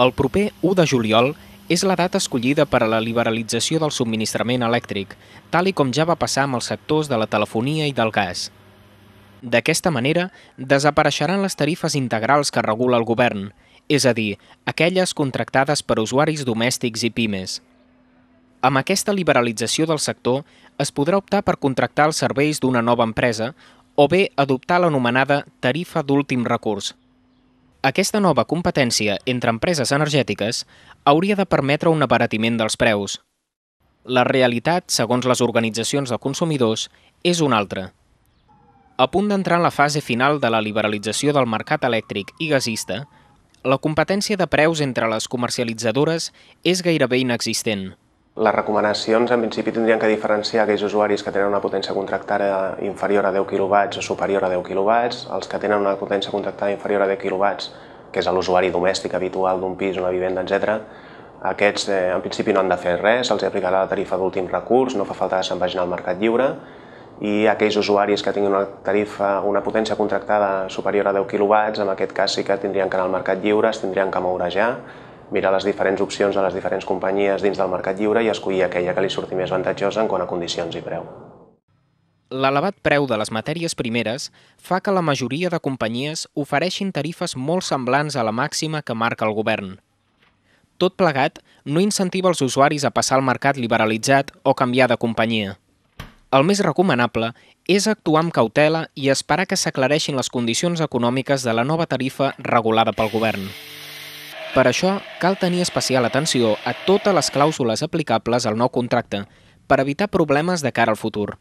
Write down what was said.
El proper 1 de juliol és la data escollida per a la liberalització del subministrament elèctric, tal i com ja va passar amb els sectors de la telefonia i del gas. D'aquesta manera, desapareixeran les tarifes integrals que regula el govern, és a dir, aquelles contractades per usuaris domèstics i pimes. Amb aquesta liberalització del sector, es podrà optar per contractar els serveis d'una nova empresa o bé adoptar l'anomenada tarifa d'últim recurs. Aquesta nova competència entre empreses energètiques hauria de permetre un abaratiment dels preus. La realitat, segons les organitzacions de consumidors, és una altra. A punt d'entrar en la fase final de la liberalització del mercat elèctric i gasista, la competència de preus entre les comercialitzadores és gairebé inexistent. Les recomanacions, en principi, tindrien que diferenciar aquells usuaris que tenen una potència contractada inferior a 10 kW o superior a 10 kW, els que tenen una potència contractada inferior a 10 kW, que és l'usuari domèstic habitual d'un pis, una vivenda, etc. Aquests, en principi, no han de fer res, se'ls aplicarà la tarifa d'últim recurs, no fa falta que se'n vagin al mercat lliure, i aquells usuaris que tinguin una potència contractada superior a 10 kW, en aquest cas sí que tindrien que anar al mercat lliure, es tindrien que moure ja, mirar les diferents opcions de les diferents companyies dins del mercat lliure i escollir aquella que li surti més avantatjosa en quant a condicions i preu. L'elevat preu de les matèries primeres fa que la majoria de companyies ofereixin tarifes molt semblants a la màxima que marca el govern. Tot plegat no incentiva els usuaris a passar al mercat liberalitzat o canviar de companyia. El més recomanable és actuar amb cautela i esperar que s'aclareixin les condicions econòmiques de la nova tarifa regulada pel govern. Per això, cal tenir especial atenció a totes les clàusules aplicables al nou contracte per evitar problemes de cara al futur.